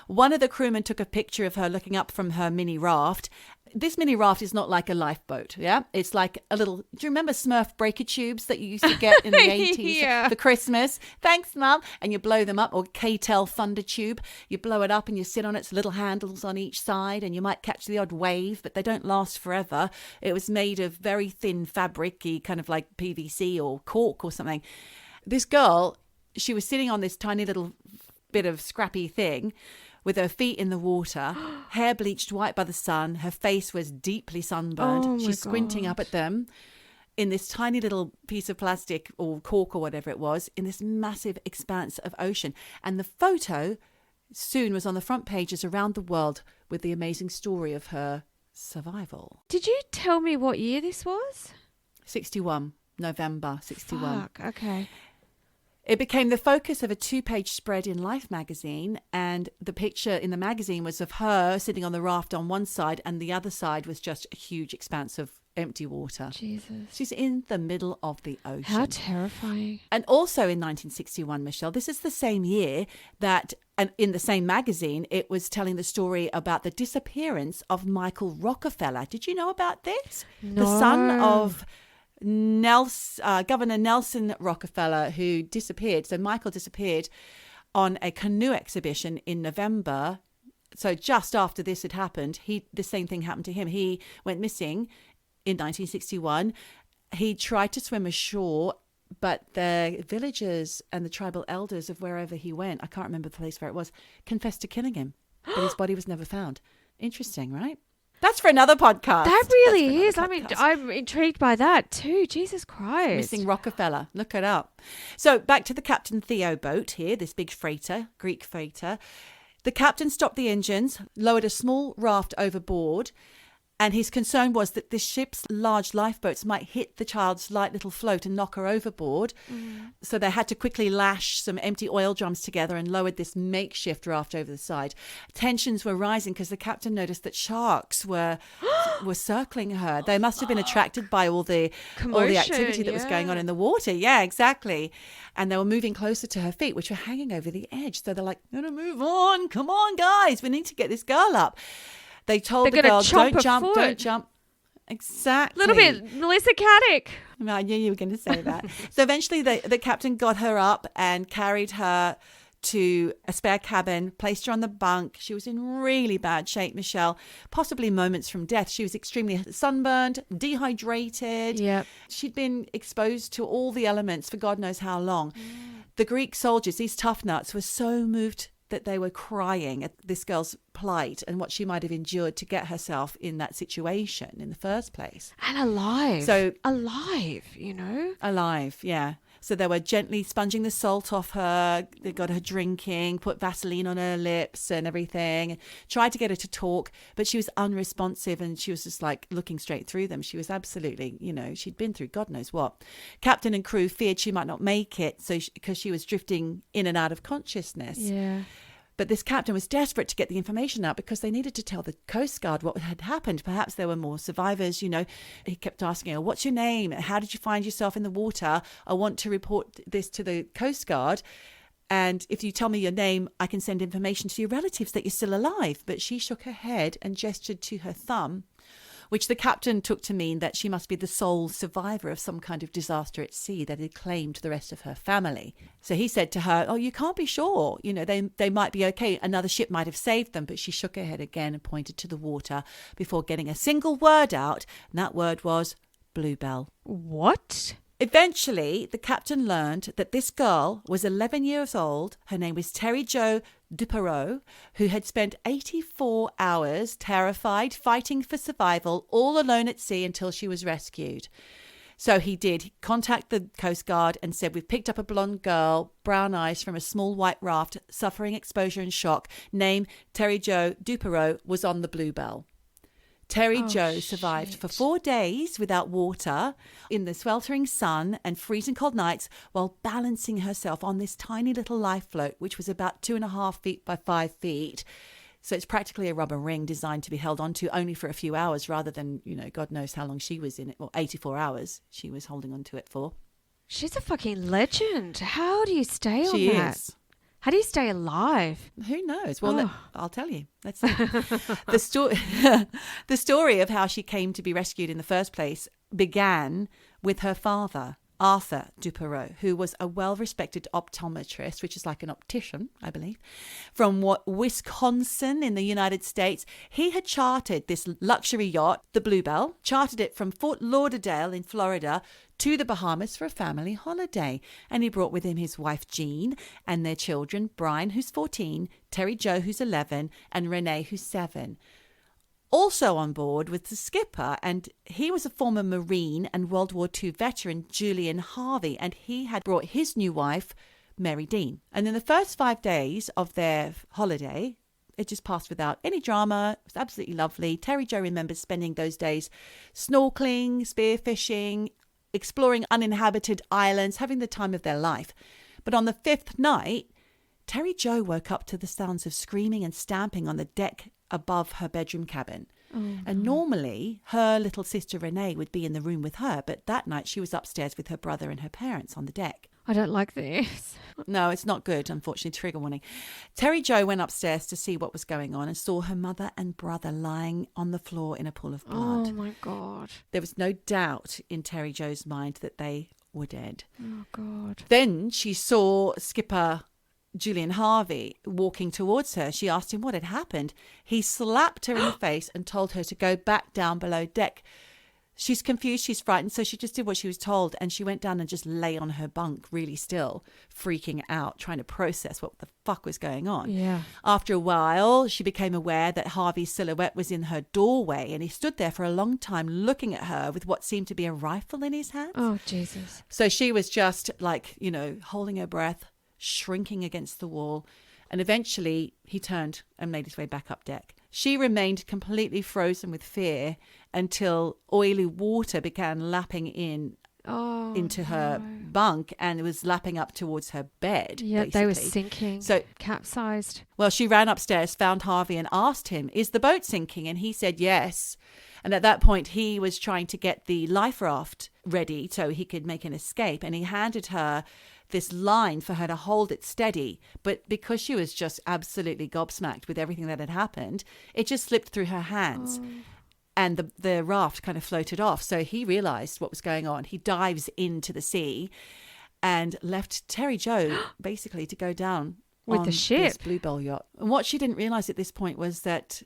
One of the crewmen took a picture of her looking up from her mini raft. This mini raft is not like a lifeboat, yeah? It's like a little... Do you remember Smurf breaker tubes that you used to get in the 80s for Christmas? Thanks, Mum. And you blow them up. Or K-Tel Thunder tube. You blow it up and you sit on its little handles on each side, and you might catch the odd wave, but they don't last forever. It was made of very thin fabric-y, kind of like PVC or cork or something. This girl, she was sitting on this tiny little bit of scrappy thing with her feet in the water, hair bleached white by the sun. Her face was deeply sunburned. Oh, my She's squinting God. up at them in this tiny little piece of plastic or cork or whatever it was, in this massive expanse of ocean. And the photo soon was on the front pages around the world with the amazing story of her survival. Did you tell me what year this was? 61, November 61. Fuck, okay. It became the focus of a 2-page spread in Life magazine, and the picture in the magazine was of her sitting on the raft on one side, and the other side was just a huge expanse of empty water. Jesus. She's in the middle of the ocean. How terrifying. And also in 1961, Michelle, this is the same year that, and in the same magazine, it was telling the story about the disappearance of Michael Rockefeller. Did you know about this? No. The son of Governor Nelson Rockefeller, who disappeared. So Michael disappeared on a canoe exhibition in November. So just after this had happened, the same thing happened to him. He went missing in 1961. He tried to swim ashore, but the villagers and the tribal elders of wherever he went, I can't remember the place where it was, confessed to killing him. But his body was never found. Interesting, right? That's for another podcast. That really is. That's for I another mean, podcast. I'm intrigued by that too. Jesus Christ. Missing Rockefeller. Look it up. So back to the Captain Theo boat here, this big freighter, Greek freighter. The captain stopped the engines, lowered a small raft overboard, and his concern was that this ship's large lifeboats might hit the child's light little float and knock her overboard. So they had to quickly lash some empty oil drums together and lowered this makeshift raft over the side. Tensions were rising because the captain noticed that sharks were circling her. They must have been attracted by all the activity that was going on in the water. Yeah, exactly. And they were moving closer to her feet, which were hanging over the edge. So they're like, "No, move on. Come on, guys. We need to get this girl up." They told They're the girl, chomp don't her jump, foot. don't jump. Exactly. A little bit Melissa Caddick. I knew you were going to say that. So eventually the captain got her up and carried her to a spare cabin, placed her on the bunk. She was in really bad shape, Michelle, possibly moments from death. She was extremely sunburned, dehydrated. Yep. She'd been exposed to all the elements for God knows how long. The Greek soldiers, these tough nuts, were so moved that they were crying at this girl's plight and what she might have endured to get herself in that situation in the first place. And alive. So alive, you know? alive, yeah. So they were gently sponging the salt off her. They got her drinking, put Vaseline on her lips and everything. Tried to get her to talk, but she was unresponsive and she was just like looking straight through them. She was absolutely, she'd been through God knows what. Captain and crew feared she might not make it because she was drifting in and out of consciousness. Yeah. But this captain was desperate to get the information out because they needed to tell the Coast Guard what had happened. Perhaps there were more survivors, He kept asking her, "What's your name? How did you find yourself in the water? I want to report this to the Coast Guard. And if you tell me your name, I can send information to your relatives that you're still alive." But she shook her head and gestured to her thumb, which the captain took to mean that she must be the sole survivor of some kind of disaster at sea that had claimed the rest of her family. So he said to her, "Oh, you can't be sure. They might be okay. Another ship might have saved them." But she shook her head again and pointed to the water before getting a single word out. And that word was bluebell. What? Eventually, the captain learned that this girl was 11 years old. Her name was Terry Jo Duperrault, who had spent 84 hours terrified, fighting for survival, all alone at sea until she was rescued. So he did contact the Coast Guard and said, "We've picked up a blonde girl, brown eyes, from a small white raft, suffering exposure and shock. Name Terry Jo Duperrault, was on the Bluebell." Terry Jo survived for 4 days without water in the sweltering sun and freezing cold nights while balancing herself on this tiny little life float, which was about 2.5 feet by 5 feet. So it's practically a rubber ring designed to be held onto only for a few hours rather than, God knows how long she was in it. Well, 84 hours she was holding onto it for. She's a fucking legend. How do you stay on She that? is. How do you stay alive? Who knows? Well, I'll tell you. Let's see. The story of how she came to be rescued in the first place began with her father. Arthur Duperrault, who was a well-respected optometrist, which is like an optician, I believe, from Wisconsin in the United States. He had chartered this luxury yacht, the Bluebell, chartered it from Fort Lauderdale in Florida to the Bahamas for a family holiday. And he brought with him his wife, Jean, and their children, Brian, who's 14, Terry Jo, who's 11, and Renee, who's 7. Also on board was the skipper, and he was a former Marine and World War II veteran, Julian Harvey, and he had brought his new wife, Mary Dean. And in the first 5 days of their holiday, it just passed without any drama. It was absolutely lovely. Terry Jo remembers spending those days snorkeling, spearfishing, exploring uninhabited islands, having the time of their life. But on the 5th night, Terry Jo woke up to the sounds of screaming and stamping on the deck above her bedroom cabin. And normally her little sister Renee would be in the room with her, but that night she was upstairs with her brother and her parents on the deck. I don't like this. No, it's not good, unfortunately. Trigger warning. Terry Jo went upstairs to see what was going on and saw her mother and brother lying on the floor in a pool of blood. Oh my God. There was no doubt in Terry Jo's mind that they were dead. Oh God. Then she saw Skipper Julian Harvey walking towards her. She asked him what had happened. He slapped her in the face and told her to go back down below deck. She's confused, she's frightened, so she just did what she was told, and she went down and just lay on her bunk really still, freaking out, trying to process what the fuck was going on. Yeah. After a while, she became aware that Harvey's silhouette was in her doorway, and he stood there for a long time looking at her with what seemed to be a rifle in his hands. Oh, Jesus. So she was just like, holding her breath, shrinking against the wall, and eventually he turned and made his way back up deck. She remained completely frozen with fear until oily water began lapping into her bunk, and it was lapping up towards her bed. Yeah, basically. they were sinking. So capsized. Well, she ran upstairs, found Harvey, and asked him, "Is the boat sinking?" And he said yes. And at that point, he was trying to get the life raft ready so he could make an escape. And he handed her this line for her to hold it steady. But because she was just absolutely gobsmacked with everything that had happened, it just slipped through her hands. And the raft kind of floated off. So he realized what was going on. He dives into the sea and left Terry Jo basically to go down with on the ship. This Bluebell yacht. And what she didn't realize at this point was that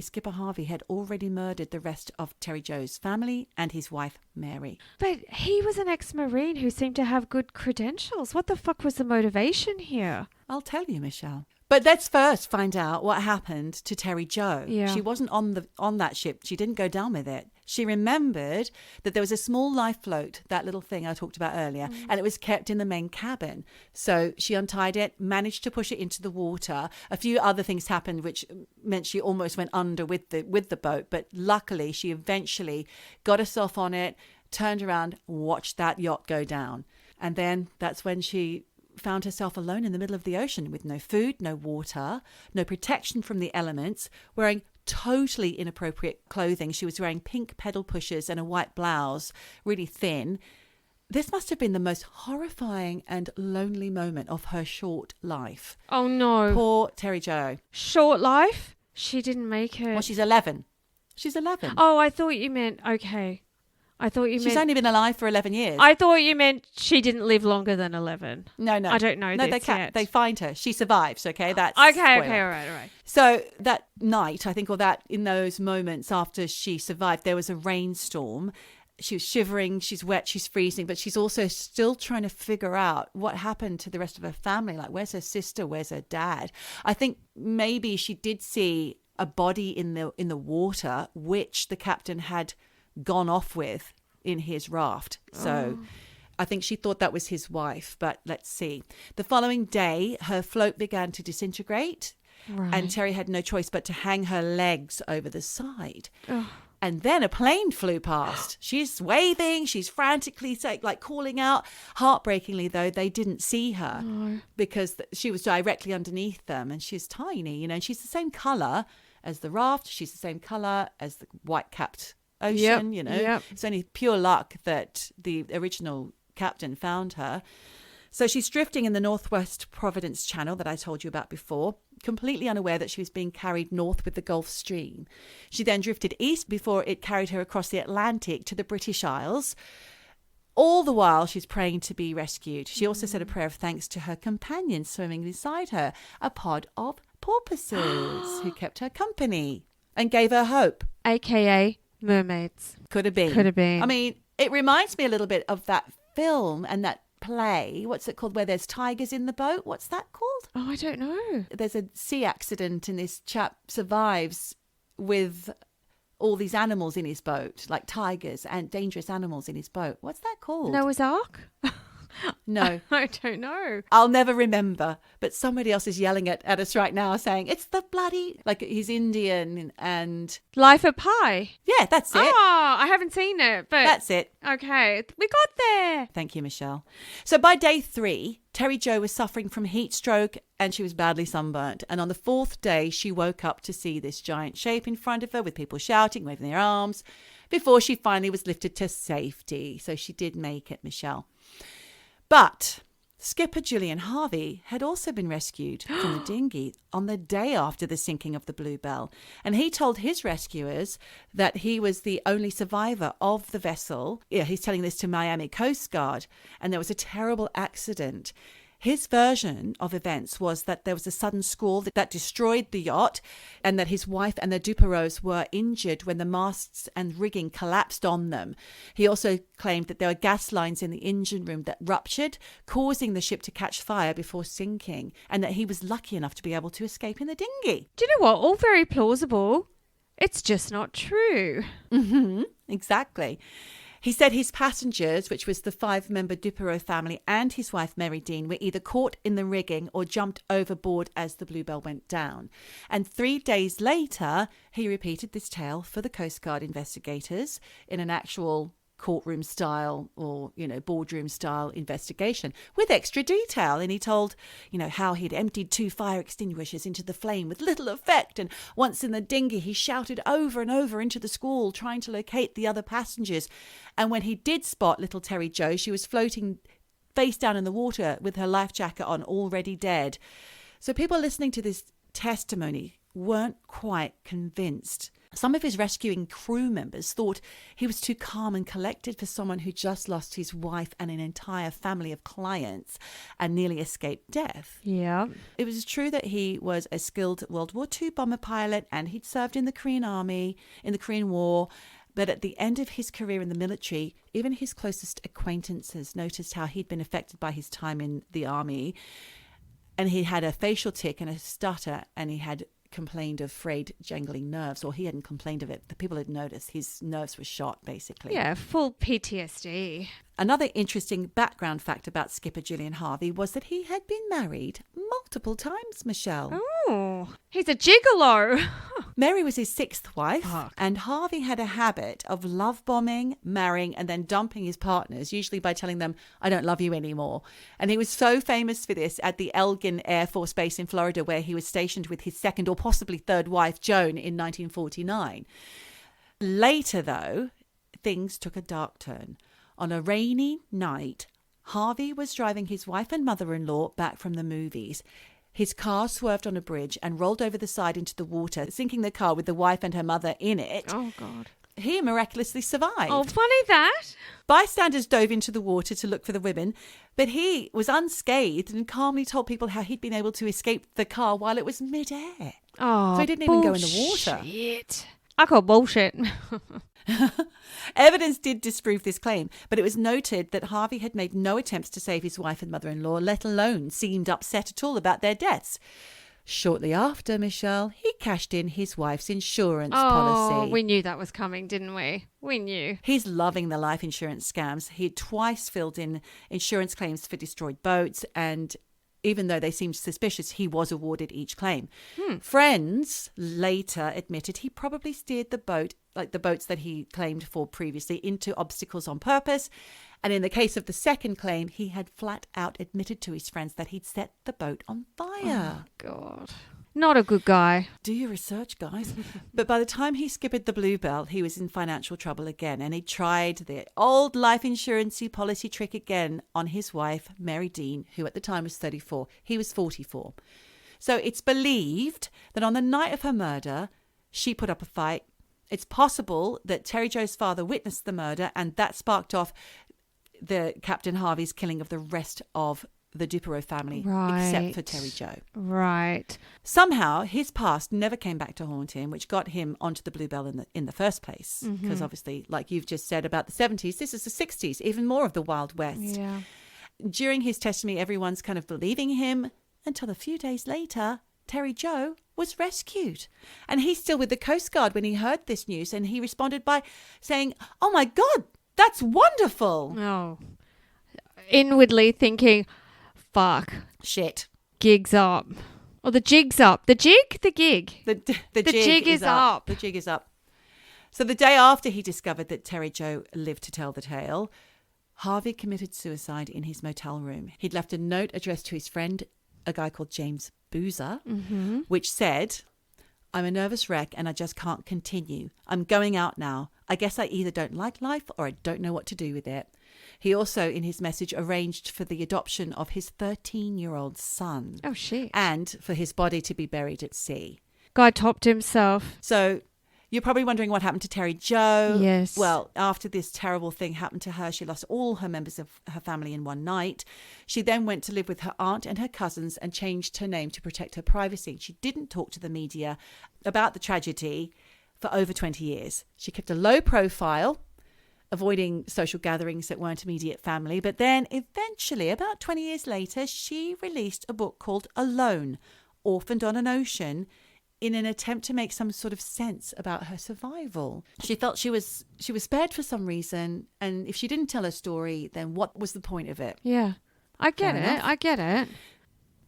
Skipper Harvey, had already murdered the rest of Terry Jo's family and his wife, Mary. But he was an ex-Marine who seemed to have good credentials. What the fuck was the motivation here? I'll tell you, Michelle. But let's first find out what happened to Terry Jo. Yeah. She wasn't on that ship. She didn't go down with it. She remembered that there was a small life float, that little thing I talked about earlier, and it was kept in the main cabin. So she untied it, managed to push it into the water. A few other things happened, which meant she almost went under with the boat. But luckily, she eventually got herself on it, turned around, watched that yacht go down. And then that's when she found herself alone in the middle of the ocean with no food, no water, no protection from the elements, wearing totally inappropriate clothing. She was wearing pink pedal pushers and a white blouse, really thin. This must have been the most horrifying and lonely moment of her short life. Oh, no. Poor Terry Jo. Short life? She didn't make it. Well, she's 11. She's 11. Oh, I thought you meant, okay. She's only been alive for 11 years. I thought you meant she didn't live longer than 11. No. I don't know. No, this yet. they find her. She survives, okay? That's okay, spoiler. all right. So that night, I think, or that in those moments after she survived, there was a rainstorm. She was shivering, she's wet, she's freezing, but she's also still trying to figure out what happened to the rest of her family. Like, where's her sister? Where's her dad? I think maybe she did see a body in the water, which the captain had gone off with in his raft. So I think she thought that was his wife, but let's see. The following day, her float began to disintegrate, and Terry had no choice but to hang her legs over the side. And then a plane flew past. She's waving, she's frantically calling out. Heartbreakingly, though, they didn't see her because she was directly underneath them, and she's tiny, and she's the same color as the raft. She's the same color as the white-capped ocean. It's only pure luck that the original captain found her. So she's drifting in the northwest Providence Channel that I told you about before, completely unaware that she was being carried north with the Gulf Stream. She then drifted east before it carried her across the Atlantic to the British Isles. All the while, she's praying to be rescued. She also said a prayer of thanks to her companion swimming beside her, a pod of porpoises who kept her company and gave her hope. AKA mermaids. Could have been. Could have been. I mean, it reminds me a little bit of that film and that play. What's it called? Where there's tigers in the boat. What's that called? Oh, I don't know. There's a sea accident and this chap survives with all these animals in his boat, like tigers and dangerous animals in his boat. What's that called? Noah's Ark? No. I don't know. I'll never remember, but somebody else is yelling at us right now saying, it's the bloody, like he's Indian and... Life of Pi. Yeah, that's it. Oh, I haven't seen it, but... That's it. Okay, we got there. Thank you, Michelle. So by day 3, Terry Jo was suffering from heat stroke and she was badly sunburnt. And on the 4th day, she woke up to see this giant shape in front of her with people shouting, waving their arms, before she finally was lifted to safety. So she did make it, Michelle. But skipper Julian Harvey had also been rescued from the dinghy on the day after the sinking of the Bluebell. And he told his rescuers that he was the only survivor of the vessel. Yeah, he's telling this to Miami Coast Guard. And there was a terrible accident. His version of events was that there was a sudden squall that destroyed the yacht and that his wife and the Duperraults were injured when the masts and rigging collapsed on them. He also claimed that there were gas lines in the engine room that ruptured, causing the ship to catch fire before sinking, and that he was lucky enough to be able to escape in the dinghy. Do you know what? All very plausible. It's just not true. Mm-hmm, exactly. He said his passengers, which was the 5-member Duperrault family and his wife Mary Dean, were either caught in the rigging or jumped overboard as the Bluebell went down. And 3 days later, he repeated this tale for the Coast Guard investigators in an actual courtroom style or, boardroom style investigation with extra detail. And he told, how he'd emptied 2 fire extinguishers into the flame with little effect. And once in the dinghy, he shouted over and over into the squall, trying to locate the other passengers. And when he did spot little Terry Jo, she was floating face down in the water with her life jacket on, already dead. So people listening to this testimony weren't quite convinced. Some of his rescuing crew members thought he was too calm and collected for someone who just lost his wife and an entire family of clients and nearly escaped death. Yeah. It was true that he was a skilled World War II bomber pilot and he'd served in the Korean Army, in the Korean War. But at the end of his career in the military, even his closest acquaintances noticed how he'd been affected by his time in the army. And he had a facial tic and a stutter, and he had complained of frayed, jangling nerves, or he hadn't complained of it. The people had noticed his nerves were shot, basically. Yeah, full PTSD. Another interesting background fact about skipper Julian Harvey was that he had been married multiple times, Michelle. Oh, he's a gigolo. Mary was his 6th wife, Fuck. and Harvey had a habit of love bombing, marrying, and then dumping his partners, usually by telling them, I don't love you anymore. And he was so famous for this at the Elgin Air Force Base in Florida, where he was stationed with his 2nd or possibly 3rd wife, Joan, in 1949. Later, though, things took a dark turn. On a rainy night, Harvey was driving his wife and mother-in-law back from the movies. His car swerved on a bridge and rolled over the side into the water, sinking the car with the wife and her mother in it. Oh, God. He miraculously survived. Oh, funny that. Bystanders dove into the water to look for the women, but he was unscathed and calmly told people how he'd been able to escape the car while it was mid-air. Oh, So he didn't even go in the water. Bullshit. I call bullshit. Evidence did disprove this claim, but it was noted that Harvey had made no attempts to save his wife and mother-in-law, let alone seemed upset at all about their deaths. Shortly after, Michelle, he cashed in his wife's insurance policy. We knew that was coming, didn't we? We knew. He's loving the life insurance scams. He'd twice filled in insurance claims for destroyed boats, and even though they seemed suspicious, he was awarded each claim. Friends later admitted he probably steered the boat, like the boats that he claimed for previously, into obstacles on purpose. And in the case of the second claim, he had flat out admitted to his friends that he'd set the boat on fire. Oh, God. Not a good guy. Do your research, guys. But by the time he skippered the Bluebell, he was in financial trouble again. And he tried the old life insurance policy trick again on his wife, Mary Dean, who at the time was 34. He was 44. So it's believed that on the night of her murder, she put up a fight. It's possible that Terry Jo's father witnessed the murder, and that sparked off the Captain Harvey's killing of the rest of the Duperrault family, Right. except for Terry Jo. Right. Somehow, his past never came back to haunt him, which got him onto the Bluebell in the first place. Because obviously, like you've just said about the 70s, this is the 60s, even more of the Wild West. Yeah. During his testimony, everyone's kind of believing him until a few days later, Terry Jo was rescued. And he's still with the Coast Guard when he heard this news. And he responded by saying, "Oh my God, that's wonderful." Oh. Inwardly thinking, fuck, Shit. gig's up. Or the jig's up. The jig? The gig. The jig is up. The jig is up. So the day after he discovered that Terry Jo lived to tell the tale, Harvey committed suicide in his motel room. He'd left a note addressed to his friend, a guy called James Boozer, which said, "I'm a nervous wreck and I just can't continue. I'm going out now. I guess I either don't like life or I don't know what to do with it." He also, in his message, arranged for the adoption of his 13-year-old son. Oh, shit. And for his body to be buried at sea. Guy topped himself. So you're probably wondering what happened to Terry Jo. Yes. Well, after this terrible thing happened to her, she lost all her members of her family in one night. She then went to live with her aunt and her cousins and changed her name to protect her privacy. She didn't talk to the media about the tragedy for over 20 years. She kept a low profile, avoiding social gatherings that weren't immediate family. But then eventually, about 20 years later, she released a book called Alone, Orphaned on an Ocean, in an attempt to make some sort of sense about her survival. She felt she was spared for some reason, and if she didn't tell her story, then what was the point of it? Yeah. I get Fair it. enough. I get it.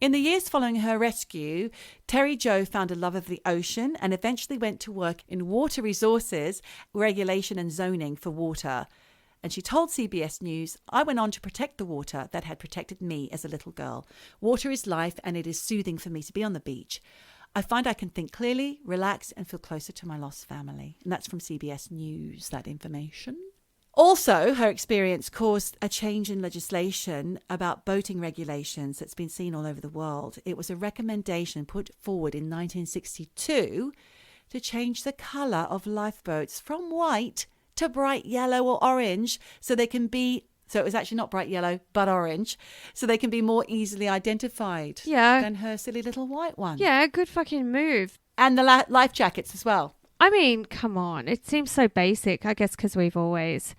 In the years following her rescue, Terry Jo found a love of the ocean and eventually went to work in water resources, regulation and zoning for water. And she told CBS News, "I went on to protect the water that had protected me as a little girl. Water is life and it is soothing for me to be on the beach. I find I can think clearly, relax and feel closer to my lost family." And that's from CBS News, that information. Also, her experience caused a change in legislation about boating regulations that's been seen all over the world. It was a recommendation put forward in 1962 to change the colour of lifeboats from white to bright yellow or orange so they can be... So it was actually not bright yellow, but orange, so they can be more easily identified than her silly little white one. Yeah, good fucking move. And the life jackets as well. I mean, come on. It seems so basic, I guess, because we've always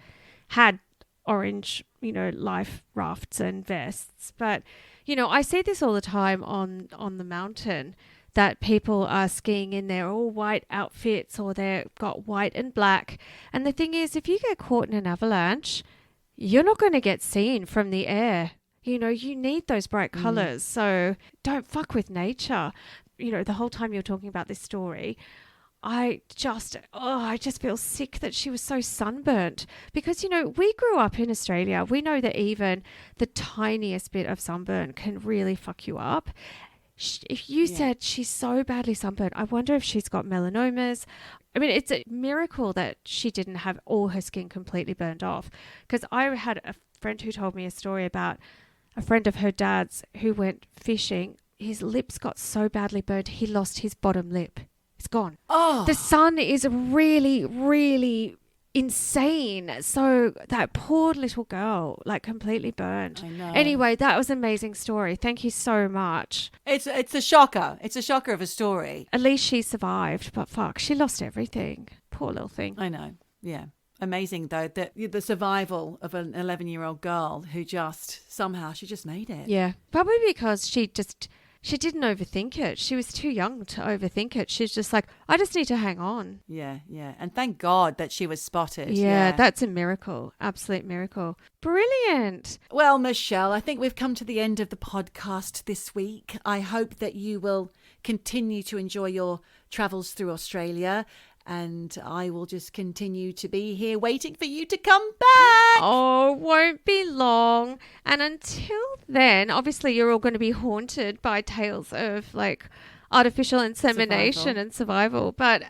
had orange, life rafts and vests. But, I see this all the time on the mountain, that people are skiing in their all white outfits or they've got white and black. And the thing is, if you get caught in an avalanche, you're not going to get seen from the air. You need those bright colours. So don't fuck with nature. The whole time you're talking about this story, I just feel sick that she was so sunburnt because, we grew up in Australia. We know that even the tiniest bit of sunburn can really fuck you up. If you said she's so badly sunburnt, I wonder if she's got melanomas. I mean, it's a miracle that she didn't have all her skin completely burned off. Because I had a friend who told me a story about a friend of her dad's who went fishing. His lips got so badly burned, he lost his bottom lip. It's gone. Oh. The sun is really, really insane. So that poor little girl, completely burned. I know. Anyway, that was an amazing story. Thank you so much. It's a shocker. It's a shocker of a story. At least she survived, but fuck, she lost everything. Poor little thing. I know. Yeah. Amazing, though, that the survival of an 11-year-old girl who somehow she just made it. Yeah. Probably because she didn't overthink it. She was too young to overthink it. She's just like, I just need to hang on. Yeah, yeah. And thank God that she was spotted. Yeah, that's a miracle. Absolute miracle. Brilliant. Well, Michelle, I think we've come to the end of the podcast this week. I hope that you will continue to enjoy your travels through Australia. And I will just continue to be here waiting for you to come back. Oh, won't be long. And until then, obviously you're all going to be haunted by tales of artificial insemination and survival. But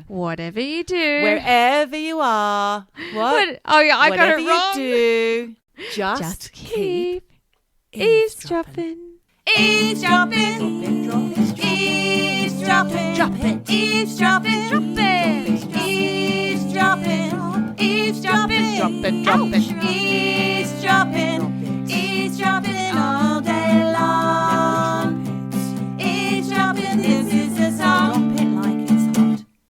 whatever you do. Wherever you are. What? Oh, yeah, I got it wrong. Whatever you do, just keep eavesdropping. Eavesdropping. Eavesdropping. Eavesdropping. Drop it. Eavesdropping.